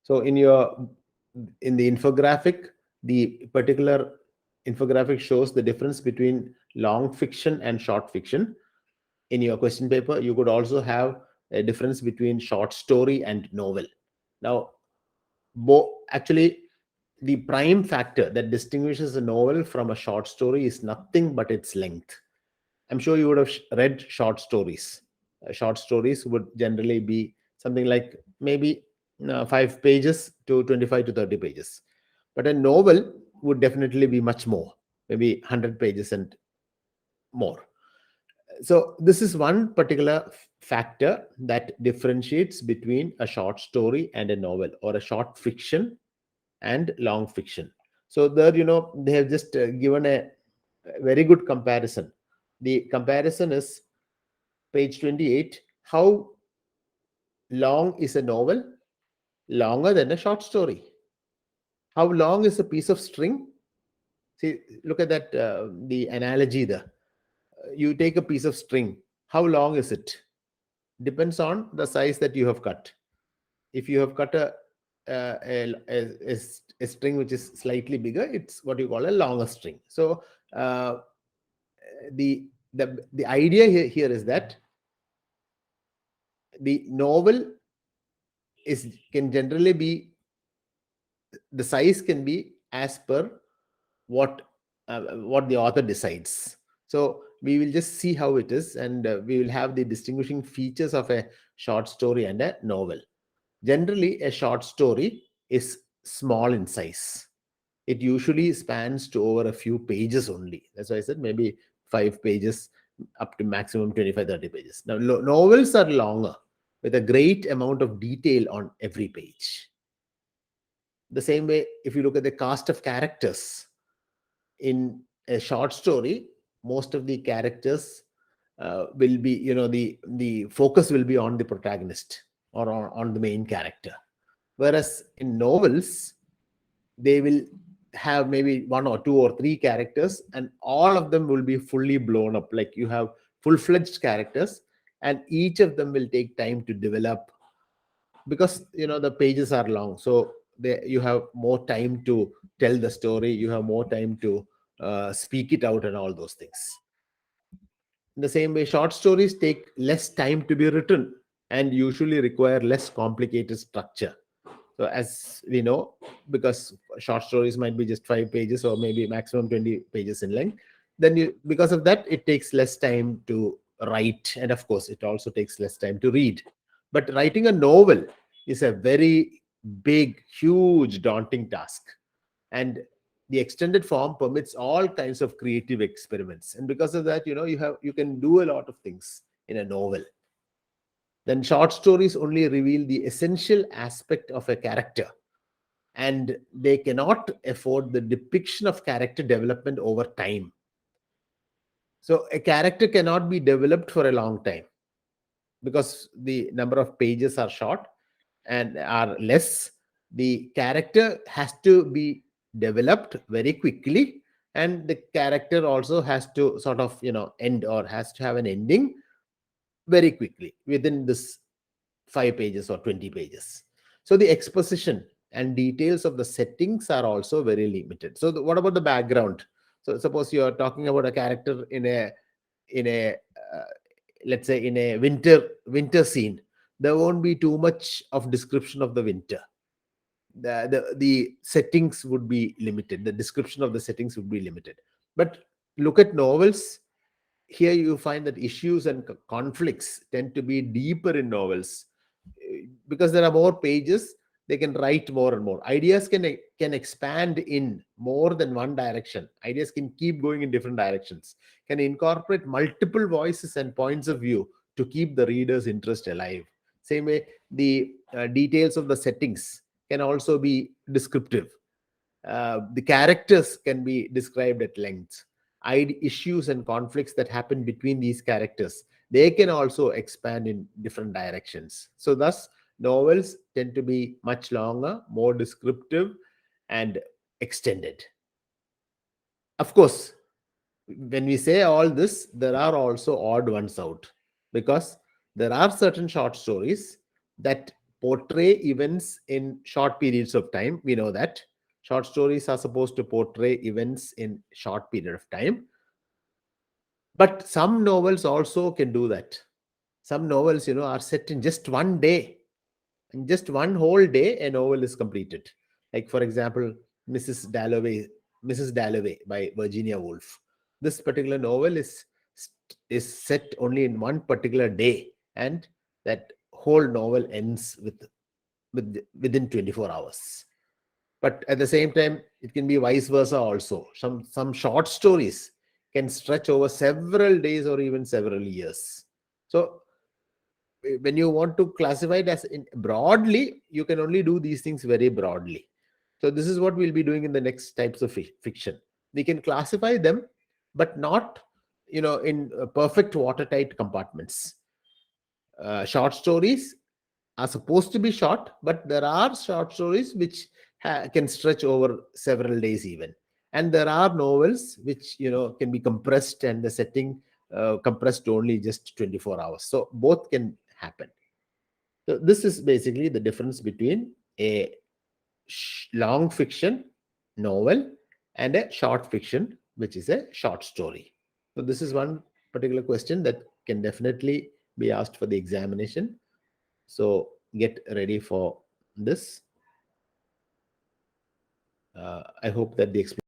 So in the infographic, the particular infographic shows the difference between long fiction and short fiction. In your question paper, you could also have a difference between short story and novel. Now, actually, the prime factor that distinguishes a novel from a short story is nothing but its length. I'm sure you would have read short stories. Short stories would generally be something like maybe 5 pages to 25 to 30 pages. But a novel would definitely be much more, maybe 100 pages and more. So this is one particular factor that differentiates between a short story and a novel, or a short fiction and long fiction. So there, they have just given a very good comparison. The comparison is page 28. How long is a novel? Longer than a short story. How long is a piece of string? See, look at that, the analogy there. You take a piece of string. How long is it? Depends on the size that you have cut. If you have cut a string which is slightly bigger, it's what you call a longer string. So the idea here is that the novel can generally be, the size can be as per what the author decides. So we will just see how it is, and we will have the distinguishing features of a short story and a novel. Generally, a short story is small in size. It usually spans to over a few pages only. That's why I said maybe 5 pages up to maximum 25, 30 pages. Now, novels are longer with a great amount of detail on every page. The same way, if you look at the cast of characters in a short story, most of the characters will be, the focus will be on the protagonist or on the main character. Whereas in novels, they will have maybe 1 or 2 or 3 characters, and all of them will be fully blown up. Like, you have full-fledged characters, and each of them will take time to develop, because the pages are long. So you have more time to tell the story, you have more time to speak it out and all those things. In the same way, short stories take less time to be written and usually require less complicated structure. So as we know, because short stories might be just 5 pages or maybe maximum 20 pages in length, then because of that, it takes less time to write, and of course it also takes less time to read. But writing a novel is a very big, huge, daunting task, and the extended form permits all kinds of creative experiments, and because of that, you can do a lot of things in a novel. Then short stories only reveal the essential aspect of a character, and they cannot afford the depiction of character development over time. So a character cannot be developed for a long time because the number of pages are short and are less. The character has to be developed very quickly, and the character also has to sort of end, or has to have an ending very quickly within this 5 pages or 20 pages. So the exposition and details of the settings are also very limited. So what about the background? So suppose you are talking about a character in a let's say in a winter scene. There won't be too much of description of the winter. The settings would be limited. The description of the settings would be limited. But look at novels. Here you find that issues and conflicts tend to be deeper in novels. Because there are more pages, they can write more and more. Ideas can expand in more than one direction. Ideas can keep going in different directions, can incorporate multiple voices and points of view to keep the reader's interest alive. Same way, the details of the settings can also be descriptive. The characters can be described at length. Issues and conflicts that happen between these characters, they can also expand in different directions. So thus, novels tend to be much longer, more descriptive, and extended. Of course, when we say all this, there are also odd ones out, because there are certain short stories that portray events in short periods of time. We know that short stories are supposed to portray events in short period of time. But some novels also can do that. Some novels, are set in just one day. In just one whole day, a novel is completed. Like, for example, Mrs. Dalloway by Virginia Woolf. This particular novel is set only in one particular day, and that whole novel ends within 24 hours. But at the same time, it can be vice versa also. Some short stories can stretch over several days or even several years. So when you want to classify it as broadly, you can only do these things very broadly. So this is what we'll be doing in the next types of fiction. We can classify them, but not in perfect watertight compartments. Short stories are supposed to be short, but there are short stories which can stretch over several days even. And there are novels which can be compressed, and the setting compressed to only just 24 hours. So both can happen. So this is basically the difference between a long fiction novel and a short fiction, which is a short story. So this is one particular question that can definitely be asked for the examination. So get ready for this. I hope that the explanation